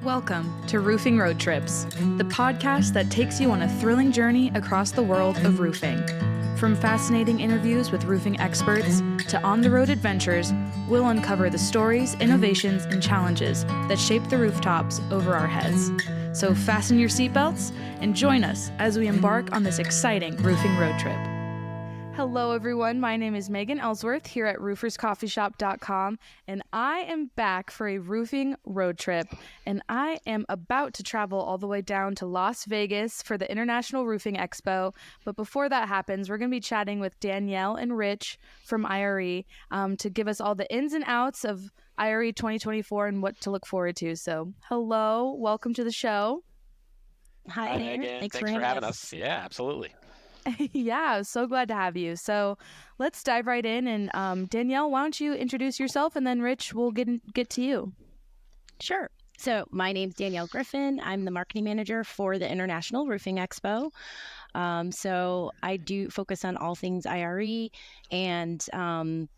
Welcome to Roofing Road Trips, the podcast that takes you on a thrilling journey across the world of roofing. From fascinating interviews with roofing experts to on-the-road adventures, we'll uncover the stories, innovations, and challenges that shape the rooftops over our heads. So fasten your seatbelts and join us as we embark on this exciting roofing road trip. Hello, everyone. My name is Megan Ellsworth here at rooferscoffeeshop.com, and I am back for a roofing road trip, and I am about to travel all the way down to Las Vegas for the International Roofing Expo. But before that happens, we're going to be chatting with Danielle and Rich from IRE to give us all the ins and outs of IRE 2024 and what to look forward to. So, hello, welcome to the show. Hi there. Megan. Thanks for having us. Yeah, absolutely. Yeah, so glad to have you. So let's dive right in. And Danielle, why don't you introduce yourself, and then Rich, we'll get to you. Sure. So my name's Danielle Griffin. I'm the marketing manager for the International Roofing Expo. So I do focus on all things IRE, and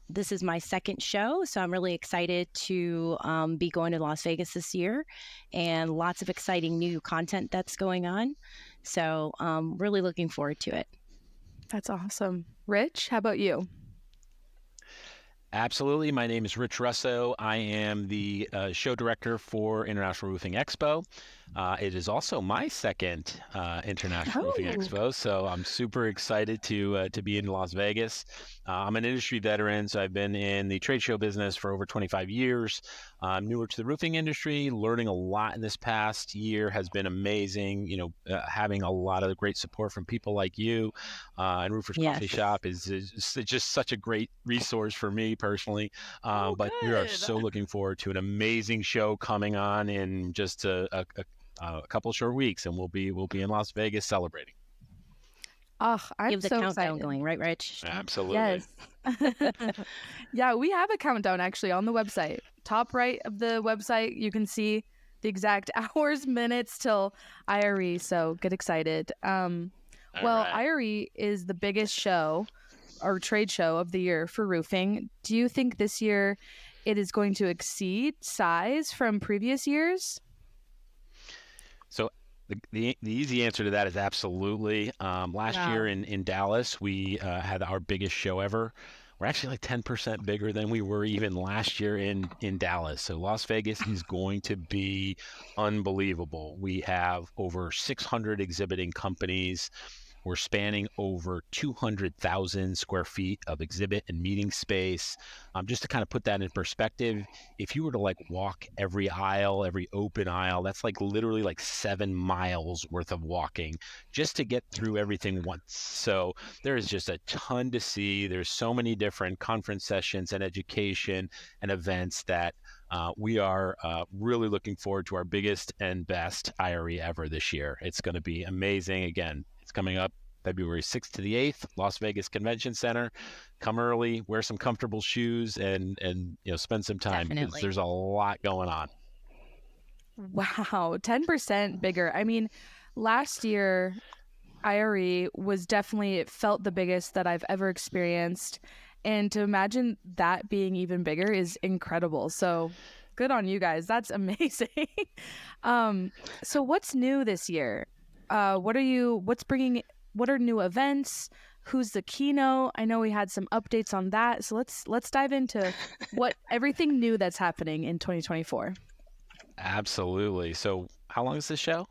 this is my second show. So I'm really excited to be going to Las Vegas this year, and lots of exciting new content that's going on. So really looking forward to it. That's awesome. Rich, how about you? Absolutely. My name is Rich Russo. I am the show director for International Roofing Expo. It is also my second International Roofing Expo, so I'm super excited to be in Las Vegas. I'm an industry veteran, so I've been in the trade show business for over 25 years. I'm newer to the roofing industry. Learning a lot in this past year has been amazing. Having a lot of great support from people like you and Roofers Coffee Shop is just such a great resource for me personally. But we are so looking forward to an amazing show coming on in just a couple short weeks, and we'll be in Las Vegas celebrating. Oh, I'm you have the so countdown excited. going, right, Rich? Absolutely. Yes. Yeah, we have a countdown actually on the website. Top right of the website, you can see the exact hours, minutes till IRE. So get excited. Right. IRE is the biggest show or trade show of the year for roofing. Do you think this year it is going to exceed size from previous years? So the easy answer to that is absolutely. Last year in Dallas, we had our biggest show ever. We're actually like 10% bigger than we were even last year in Dallas. So Las Vegas is going to be unbelievable. We have over 600 exhibiting companies. We're spanning over 200,000 square feet of exhibit and meeting space. Just to kind of put that in perspective, if you were to walk every aisle, every open aisle, that's literally 7 miles worth of walking just to get through everything once. So there is just a ton to see. There's so many different conference sessions and education and events that we are really looking forward to our biggest and best IRE ever this year. It's going to be amazing. Again, it's coming up February 6th to the 8th, Las Vegas Convention Center. Come early, wear some comfortable shoes, and spend some time. Definitely. There's a lot going on. Wow, 10% bigger. I mean, last year, IRE was definitely, it felt the biggest that I've ever experienced. And to imagine that being even bigger is incredible. So good on you guys. That's amazing. So what's new this year? What are new events? Who's the keynote? I know we had some updates on that. So let's dive into what everything new that's happening in 2024. Absolutely. So how long is this show?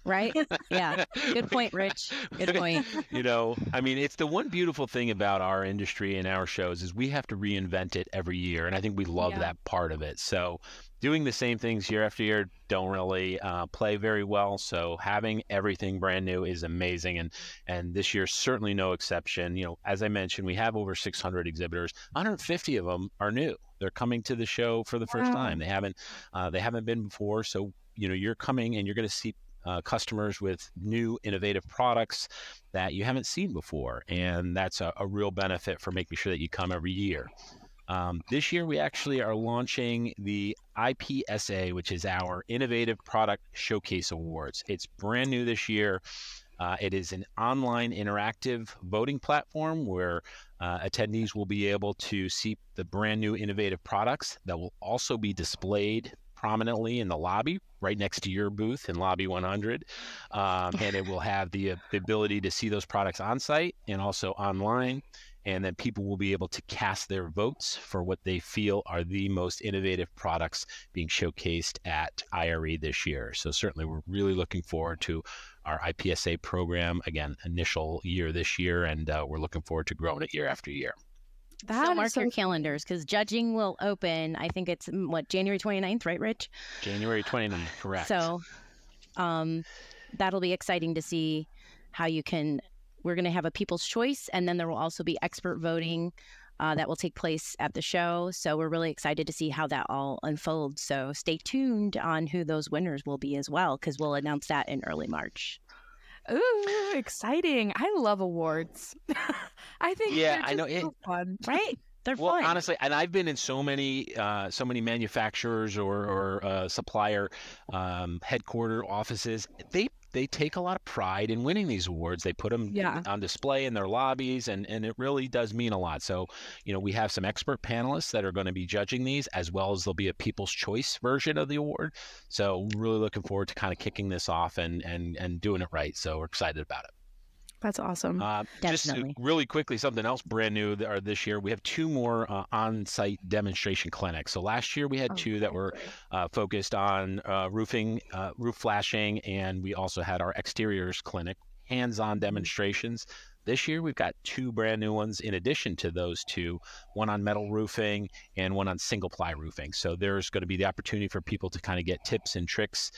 Right? Yeah. Good point, Rich. Good point. It's the one beautiful thing about our industry and our shows is we have to reinvent it every year. And I think we love that part of it. So doing the same things year after year don't really play very well. So having everything brand new is amazing. And this year's certainly no exception. As I mentioned, we have over 600 exhibitors. 150 of them are new. They're coming to the show for the first time. They haven't been before. So, you're coming and you're going to see customers with new innovative products that you haven't seen before. And that's a real benefit for making sure that you come every year. This year, we actually are launching the IPSA, which is our Innovative Product Showcase Awards. It's brand new this year. It is an online interactive voting platform where attendees will be able to see the brand new innovative products that will also be displayed prominently in the lobby, right next to your booth in Lobby 100. And it will have the ability to see those products on site and also online. And then people will be able to cast their votes for what they feel are the most innovative products being showcased at IRE this year. So certainly we're really looking forward to our IPSA program. Again, initial year this year, and we're looking forward to growing it year after year. So mark your calendars, because judging will open, I think it's January 29th, right, Rich? January 29th, correct. So that'll be exciting to see how we're going to have a people's choice, and then there will also be expert voting that will take place at the show. So we're really excited to see how that all unfolds. So stay tuned on who those winners will be as well, because we'll announce that in early March. Ooh, exciting. I love awards. I think I know so fun. Right? They're fun. Honestly, and I've been in so many manufacturers or supplier headquarter offices. They take a lot of pride in winning these awards. They put them on display in their lobbies, and it really does mean a lot. So, we have some expert panelists that are going to be judging these, as well as there'll be a People's Choice version of the award. So really looking forward to kind of kicking this off and doing it right. So we're excited about it. That's awesome. Just really quickly, something else brand new this year. We have 2 more on-site demonstration clinics. So last year we had 2 that were focused on roofing, roof flashing, and we also had our exteriors clinic, hands-on demonstrations. This year we've got 2 brand new ones in addition to those 2, one on metal roofing and one on single-ply roofing. So there's going to be the opportunity for people to kind of get tips and tricks,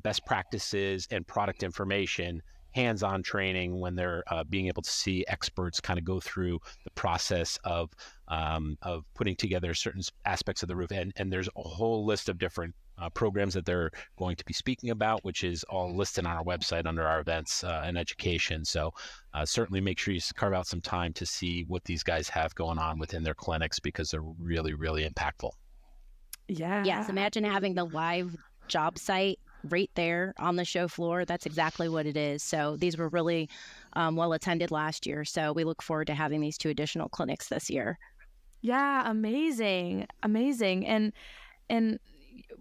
best practices, and product information, hands-on training when they're being able to see experts kind of go through the process of putting together certain aspects of the roof. And there's a whole list of different programs that they're going to be speaking about, which is all listed on our website under our events and education. So certainly make sure you carve out some time to see what these guys have going on within their clinics, because they're really, really impactful. Yeah. Yes. Imagine having the live job site right there on the show floor. That's exactly what it is. So these were really well attended last year. So we look forward to having these 2 additional clinics this year. Yeah, amazing. And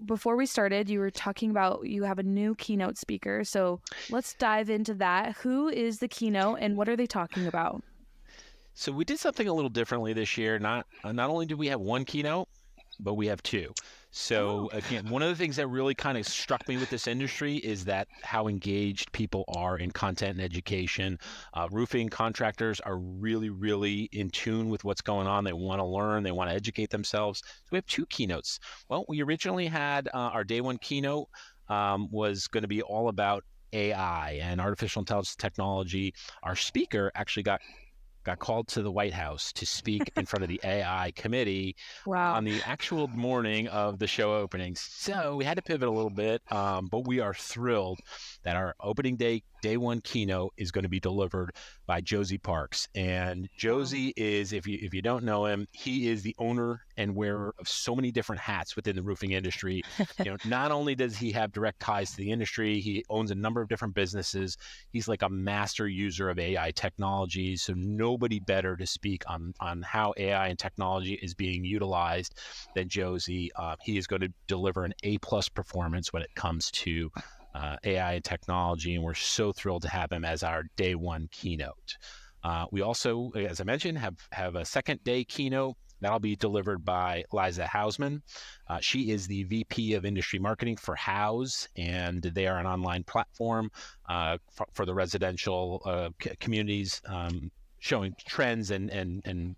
before we started, you were talking about you have a new keynote speaker. So let's dive into that. Who is the keynote and what are they talking about? So we did something a little differently this year. Not only do we have 1 keynote, but we have 2. So again, one of the things that really kind of struck me with this industry is that how engaged people are in content and education. Roofing contractors are really, really in tune with what's going on. They want to learn. They want to educate themselves. So we have 2 keynotes. Well, we originally had our day 1 keynote was going to be all about AI and artificial intelligence technology. Our speaker actually got called to the White House to speak in front of the AI committee on the actual morning of the show openings. So we had to pivot a little bit, but we are thrilled that our opening day 1 keynote is going to be delivered by Josie Parks. And Josie is, if you don't know him, he is the owner and wearer of so many different hats within the roofing industry. Not only does he have direct ties to the industry, he owns a number of different businesses. He's like a master user of AI technology. So nobody better to speak on how AI and technology is being utilized than Josie. He is going to deliver an A+ performance when it comes to AI and technology, and we're so thrilled to have him as our day 1 keynote. We also, as I mentioned, have a second day keynote that'll be delivered by Liza Hausman. She is the VP of Industry Marketing for House, and they are an online platform for the residential communities, showing trends and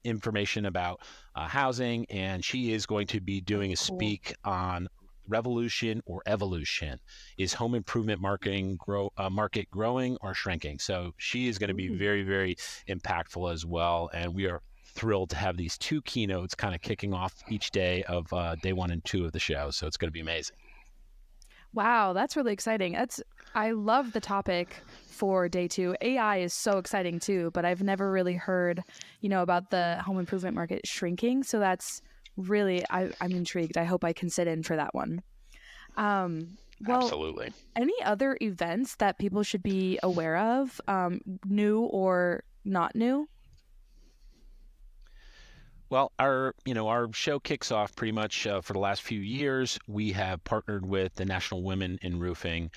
information about housing. And she is going to be doing a speak on revolution or evolution. Is home improvement market growing or shrinking? So she is going to be very, very impactful as well. And we are thrilled to have these 2 keynotes kind of kicking off each day of day 1 and 2 of the show. So it's going to be amazing. Wow, that's really exciting. I love the topic for day 2. AI is so exciting too, but I've never really heard, about the home improvement market shrinking. So that's really, I'm intrigued. I hope I can sit in for that one. Absolutely. Any other events that people should be aware of, new or not new? Well, our show kicks off pretty much for the last few years. We have partnered with the National Women in Roofing.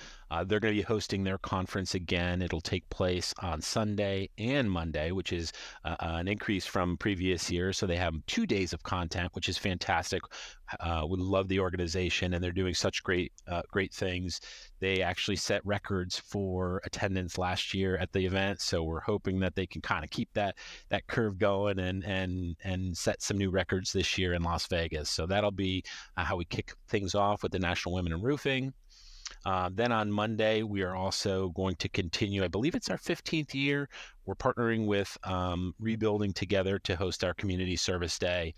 They're going to be hosting their conference again. It'll take place on Sunday and Monday, which is an increase from previous years. So they have 2 days of content, which is fantastic. We love the organization, and they're doing such great things. They actually set records for attendance last year at the event, so we're hoping that they can kind of keep that curve going and set some new records this year in Las Vegas. So that'll be how we kick things off with the National Women in Roofing. Then on Monday, we are also going to continue. I believe it's our 15th year. We're partnering with Rebuilding Together to host our Community Service Day.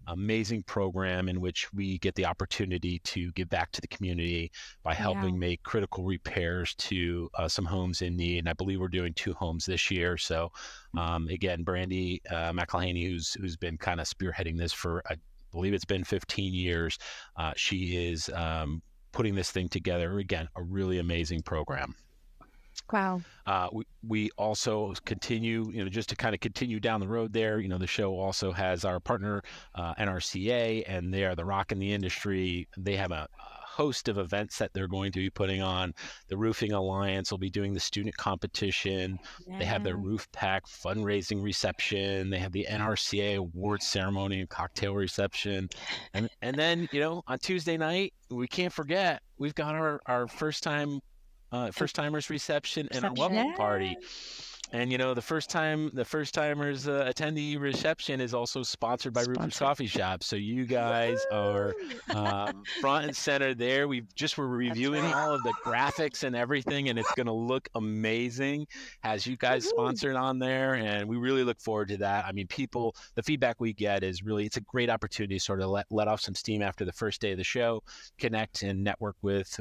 Amazing program in which we get the opportunity to give back to the community by helping make critical repairs to some homes in need. And I believe we're doing 2 homes this year. So again, Brandy McElhaney, who's been kind of spearheading this for, I believe it's been 15 years. She is putting this thing together. Again, a really amazing program. Wow. We also continue, just to kind of continue down the road there. The show also has our partner, NRCA, and they are the rock in the industry. They have a host of events that they're going to be putting on. The Roofing Alliance will be doing the student competition. Yeah. They have their Roof Pack fundraising reception. They have the NRCA awards ceremony and cocktail reception. And then, on Tuesday night, we can't forget, we've got our first timers reception and our welcome party. And the first timers attendee reception is also sponsored by Rupert's Coffee Shop. So you guys are front and center there. We're reviewing all of the graphics and everything, and it's going to look amazing. Has you guys sponsored on there, and we really look forward to that. I mean, the feedback we get is really, it's a great opportunity to sort of let off some steam after the first day of the show, connect and network with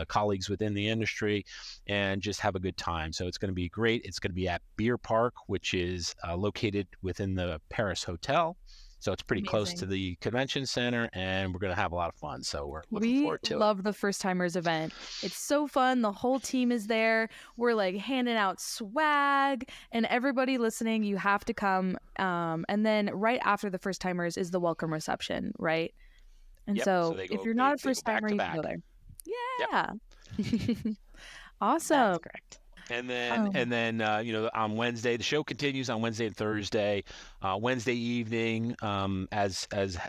colleagues within the industry, and just have a good time. So it's going to be great. It's going to be at Beer Park, which is located within the Paris Hotel. So it's pretty close to the convention center, and we're going to have a lot of fun. So we're looking forward to it. We love the First Timers event. It's so fun. The whole team is there. We're like handing out swag, and everybody listening, you have to come. And then right after the First Timers is the welcome reception, right? And so if you're not a first timer, you can go there. Yeah. Yep. Awesome. That's correct. And then on Wednesday, the show continues on Wednesday and Thursday. Wednesday evening, as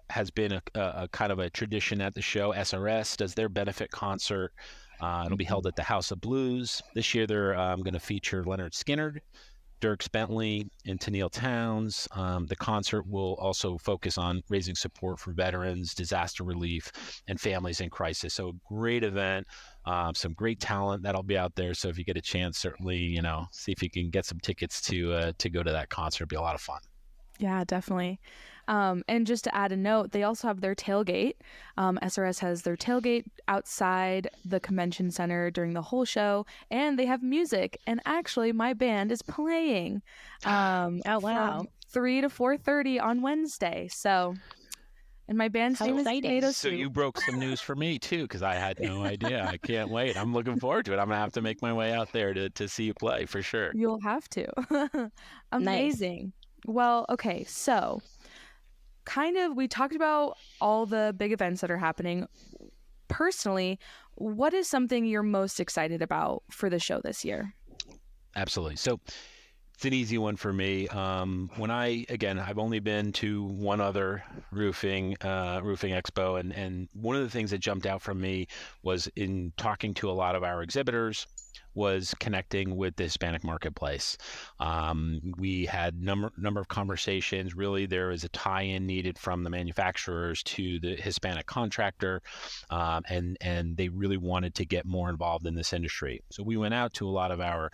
has been a kind of a tradition at the show, SRS does their benefit concert. It'll be held at the House of Blues. This year, they're going to feature Leonard Skinner, Dierks Bentley, and Tennille Towns. The concert will also focus on raising support for veterans, disaster relief, and families in crisis. So a great event, some great talent that'll be out there. So if you get a chance, certainly, see if you can get some tickets to go to that concert. It'll be a lot of fun. Yeah, definitely. And just to add a note, they also have their tailgate. SRS has their tailgate outside the convention center during the whole show, and they have music. And actually, my band is playing oh, wow. from 3 to 4:30 on Wednesday. So, and my band's name is Tomato Soup. So you broke some news for me, too, because I had no idea. I can't wait. I'm looking forward to it. I'm going to have to make my way out there to see you play for sure. You'll have to. Amazing. Nice. Well, okay, so we talked about all the big events that are happening. Personally, what is something you're most excited about for the show this year? Absolutely. So it's an easy one for me. I've only been to one other roofing expo, and one of the things that jumped out from me was in talking to a lot of our exhibitors was connecting with the Hispanic marketplace. We had number of conversations. Really, there is a tie-in needed from the manufacturers to the Hispanic contractor, and they really wanted to get more involved in this industry. So we went out to a lot of our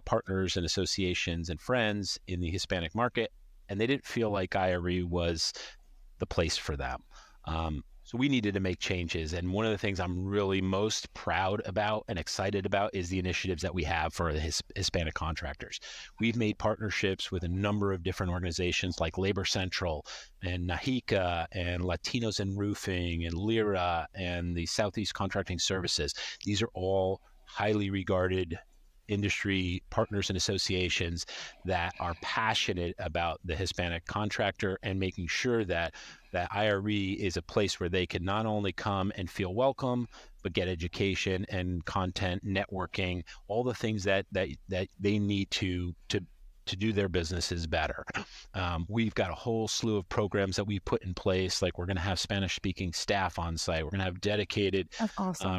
partners and associations and friends in the Hispanic market, and they didn't feel like IRE was the place for them. So we needed to make changes. And one of the things I'm really most proud about and excited about is the initiatives that we have for the Hispanic contractors. We've made partnerships with a number of different organizations like Labor Central and NAHICA and Latinos in Roofing and LIRA and the Southeast Contracting Services. These are all highly regarded industry partners and associations that are passionate about the Hispanic contractor and making sure that IRE is a place where they can not only come and feel welcome, but get education and content, networking, all the things that they need to do their businesses better. We've got a whole slew of programs that we put in place. Like we're going to have Spanish-speaking staff on site. We're going to have dedicated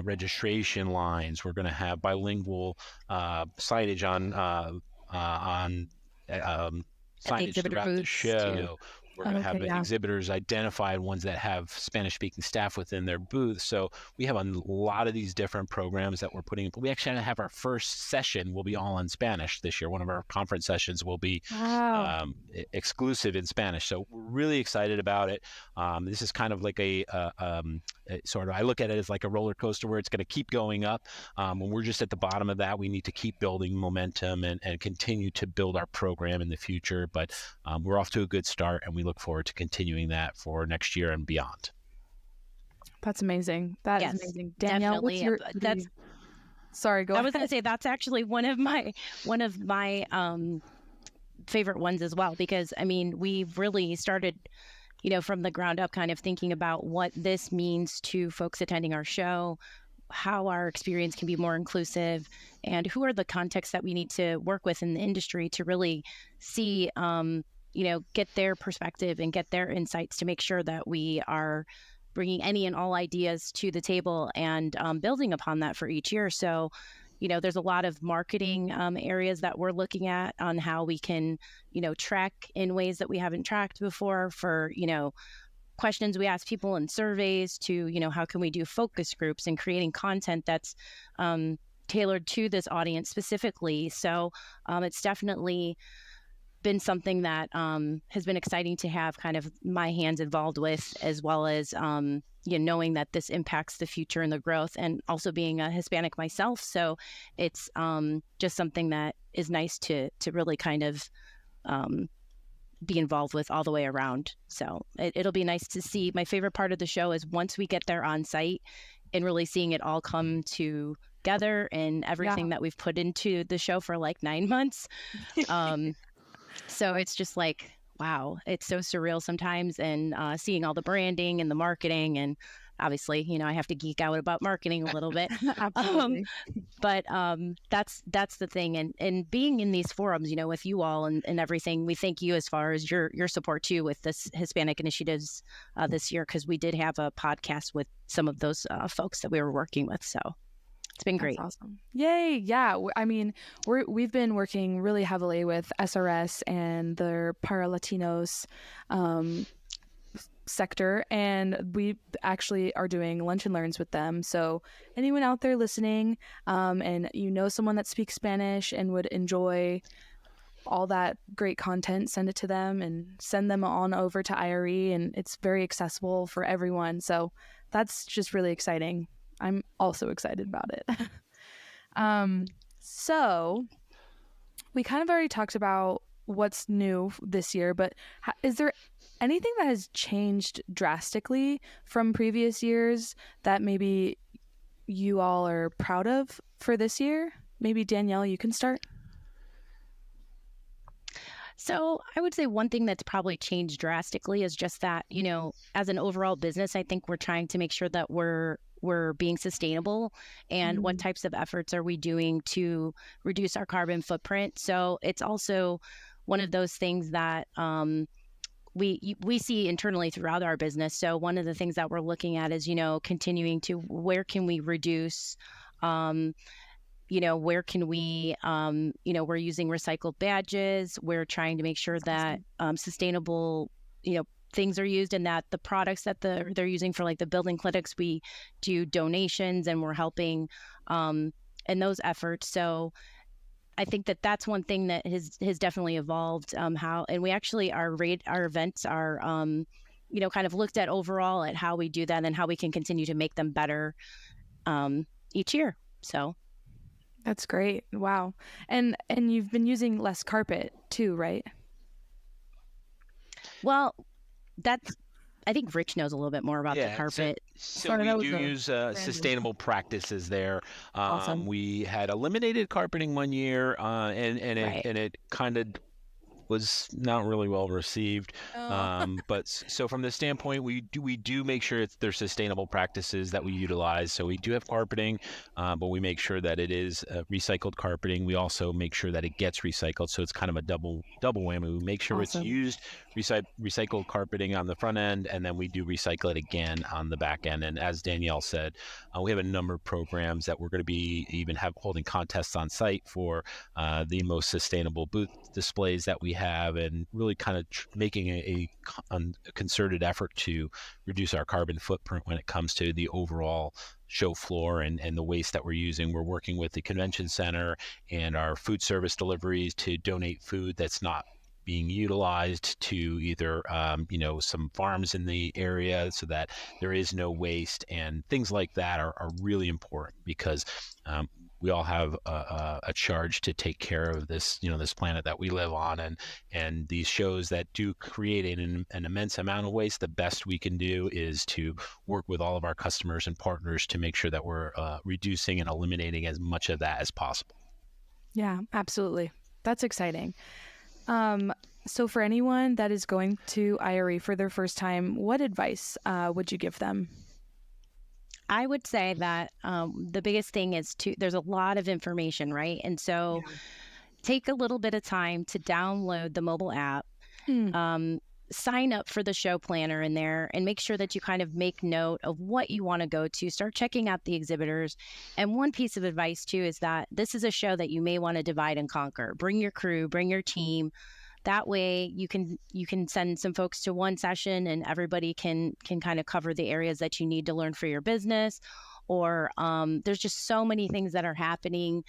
registration lines. We're going to have bilingual signage on signage throughout the show. Too. We're going to have exhibitors identified, ones that have Spanish-speaking staff within their booth. So we have a lot of these different programs that we're putting in. We actually have our first session will be all in Spanish this year. One of our conference sessions will be exclusive in Spanish. So we're really excited about it. This is kind of like a sort of, I look at it as like a roller coaster where it's going to keep going up. When we're just at the bottom of that, we need to keep building momentum and continue to build our program in the future. But we're off to a good start, and we look forward to continuing that for next year and beyond. That's amazing. That is amazing. Danielle, definitely. Sorry, go ahead. I was going to say that's actually one of my favorite ones as well, because I mean, we've really started, from the ground up, kind of thinking about what this means to folks attending our show, how our experience can be more inclusive, and who are the contexts that we need to work with in the industry to really see, get their perspective and get their insights to make sure that we are bringing any and all ideas to the table and building upon that for each year. So, there's a lot of marketing areas that we're looking at on how we can, track in ways that we haven't tracked before for, questions we ask people in surveys to, how can we do focus groups and creating content that's tailored to this audience specifically. So it's definitely been something that has been exciting to have kind of my hands involved with, as well as knowing that this impacts the future and the growth, and also being a Hispanic myself. So it's just something that is nice to really kind of be involved with all the way around. So it'll be nice to see. My favorite part of the show is once we get there on site and really seeing it all come together and everything that we've put into the show for like 9 months. So it's just like, wow, it's so surreal sometimes, and seeing all the branding and the marketing, and obviously, I have to geek out about marketing a little bit. Absolutely. But that's the thing, and being in these forums, with you all and everything, we thank you as far as your support too with this Hispanic initiatives this year, because we did have a podcast with some of those folks that we were working with. So it's been great. That's awesome. Yay. Yeah. I mean, we've been working really heavily with SRS and their Para Latinos sector, and we actually are doing lunch and learns with them. So anyone out there listening, and someone that speaks Spanish and would enjoy all that great content, send it to them and send them on over to IRE, and it's very accessible for everyone. So that's just really exciting. I'm also excited about it. So we kind of already talked about what's new this year, but is there anything that has changed drastically from previous years that maybe you all are proud of for this year? Maybe Danielle, you can start. So I would say one thing that's probably changed drastically is just that, as an overall business, I think we're trying to make sure that we're being sustainable, and what types of efforts are we doing to reduce our carbon footprint. So it's also one of those things that we see internally throughout our business. So one of the things that we're looking at is, continuing to where can we reduce, where can we, we're using recycled badges. We're trying to make sure that sustainable, things are used, and that the products that they're using for like the building clinics, we do donations and we're helping in those efforts. So I think that that's one thing that has definitely evolved, and we actually, our events are, kind of looked at overall at how we do that and how we can continue to make them better each year. So that's great. Wow. And you've been using less carpet too, right? Well, that's I think Rich knows a little bit more about the Yeah, carpet. so Sorry, that we was do a use random. sustainable practices there. Awesome. We had eliminated carpeting one year, Right. and it kind of was not really well received. Oh. But so from the standpoint, we do make sure there's sustainable practices that we utilize. So we do have carpeting, but we make sure that it is recycled carpeting. We also make sure that it gets recycled. So it's kind of a double whammy. We make sure it's Awesome. used recycled carpeting on the front end, and then we do recycle it again on the back end. And as Danielle said, we have a number of programs that we're going to be even holding contests on site for the most sustainable booth displays that we have, and really kind of making a concerted effort to reduce our carbon footprint when it comes to the overall show floor and the waste that we're using. We're working with the convention center and our food service deliveries to donate food that's not being utilized to either some farms in the area, so that there is no waste, and things like that are really important, because we all have a charge to take care of this, this planet that we live on, and these shows that do create an immense amount of waste. The best we can do is to work with all of our customers and partners to make sure that we're reducing and eliminating as much of that as possible. Yeah, absolutely. That's exciting. So for anyone that is going to IRE for their first time, what advice would you give them? I would say that the biggest thing is there's a lot of information, right? And so take a little bit of time to download the mobile app, sign up for the show planner in there, and make sure that you kind of make note of what you want to go to. Start checking out the exhibitors. And one piece of advice too is that this is a show that you may want to divide and conquer. Bring your crew, bring your team. That way you can send some folks to one session and everybody can kind of cover the areas that you need to learn for your business. Or there's just so many things that are happening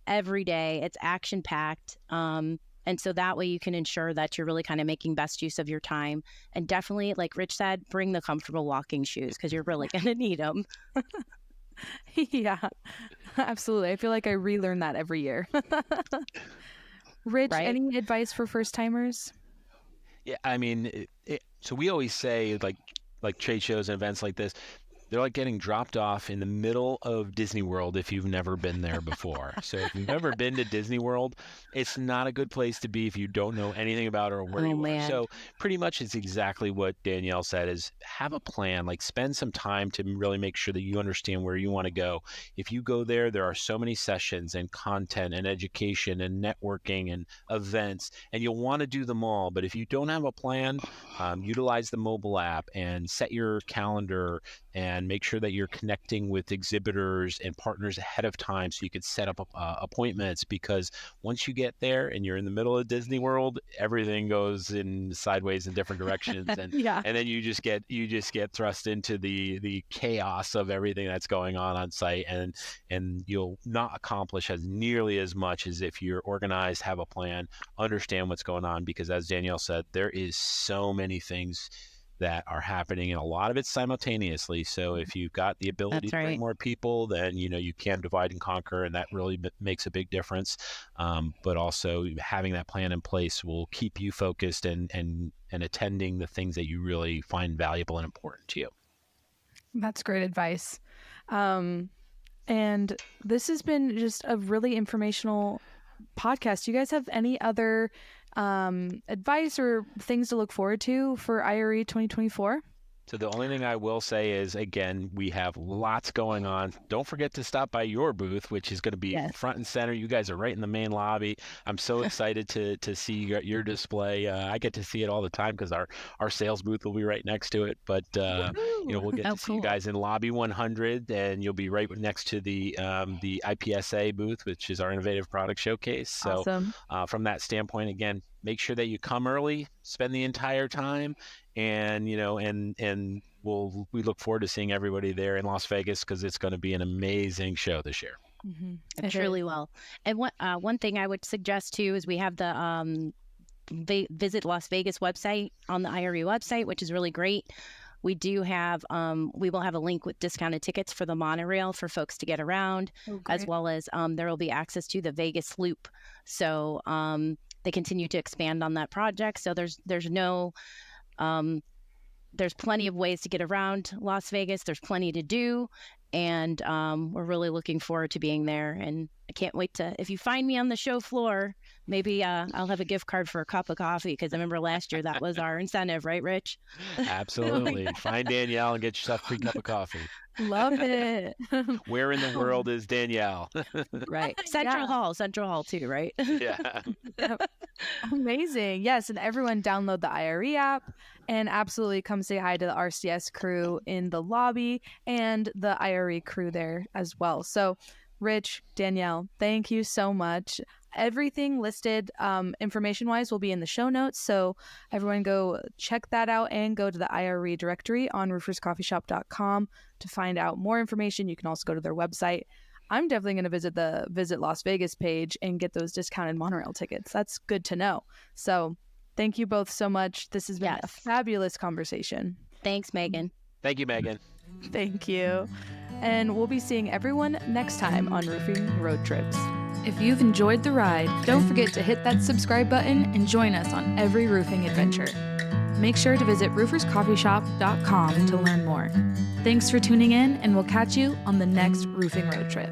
every day. It's action packed. And so that way you can ensure that you're really kind of making best use of your time. And definitely, like Rich said, bring the comfortable walking shoes, because you're really going to need them. Yeah, absolutely. I feel like I relearn that every year. Rich, Right? any advice for first timers? Yeah, I mean, so we always say, like trade shows and events like this, they're like getting dropped off in the middle of Disney World if you've never been there before. So if you've never been to Disney World, it's not a good place to be if you don't know anything about it or where you are. So pretty much it's exactly what Danielle said, is have a plan, like spend some time to really make sure that you understand where you want to go. If you go there, there are so many sessions and content and education and networking and events, and you'll want to do them all. But if you don't have a plan, utilize the mobile app and set your calendar and make sure that you're connecting with exhibitors and partners ahead of time so you can set up appointments, because once you get there and you're in the middle of Disney World, everything goes in sideways in different directions, and and then you just get thrust into the chaos of everything that's going on site, and you'll not accomplish as nearly as much as if you're organized, have a plan, understand what's going on, because as Danielle said, there is so many things that are happening, and a lot of it simultaneously. So if you've got the ability to bring more people, then you can divide and conquer, and that really makes a big difference. But also having that plan in place will keep you focused and attending the things that you really find valuable and important to you. That's great advice. And this has been just a really informational podcast. Do you guys have any other advice or things to look forward to for IRE 2024? So the only thing I will say is, again, we have lots going on. Don't forget to stop by your booth, which is going to be front and center. You guys are right in the main lobby. I'm so excited to see your display. I get to see it all the time because our sales booth will be right next to it. But we'll get to see you guys in lobby 100, and you'll be right next to the IPSA booth, which is our innovative product showcase. So awesome. From that standpoint, again, make sure that you come early, spend the entire time, and we look forward to seeing everybody there in Las Vegas, because it's going to be an amazing show this year. Mm-hmm. It truly will. And one thing I would suggest too is we have the Visit Las Vegas website on the IRE website, which is really great. We do have, we will have a link with discounted tickets for the monorail for folks to get around, as well as there will be access to the Vegas Loop. So they continue to expand on that project. So there's no there's plenty of ways to get around Las Vegas. There's plenty to do. And we're really looking forward to being there. And I can't wait to, if you find me on the show floor, maybe I'll have a gift card for a cup of coffee, because I remember last year that was our incentive, right, Rich? Absolutely. Find Danielle and get yourself a free cup of coffee. Love it. Where in the world is Danielle? Right. Central Hall too, right? Yeah. Amazing. Yes. And everyone download the IRE app and absolutely come say hi to the RCS crew in the lobby and the IRE crew there as well. So Rich, Danielle, thank you so much. Everything listed information-wise will be in the show notes. So everyone go check that out and go to the IRE directory on rooferscoffeeshop.com to find out more information. You can also go to their website. I'm definitely going to visit the Visit Las Vegas page and get those discounted monorail tickets. That's good to know. So thank you both so much. This has been a fabulous conversation. Thanks, Megan. Thank you, Megan. Thank you. And we'll be seeing everyone next time on Roofing Road Trips. If you've enjoyed the ride, don't forget to hit that subscribe button and join us on every roofing adventure. Make sure to visit rooferscoffeeshop.com to learn more. Thanks for tuning in, and we'll catch you on the next Roofing Road Trip.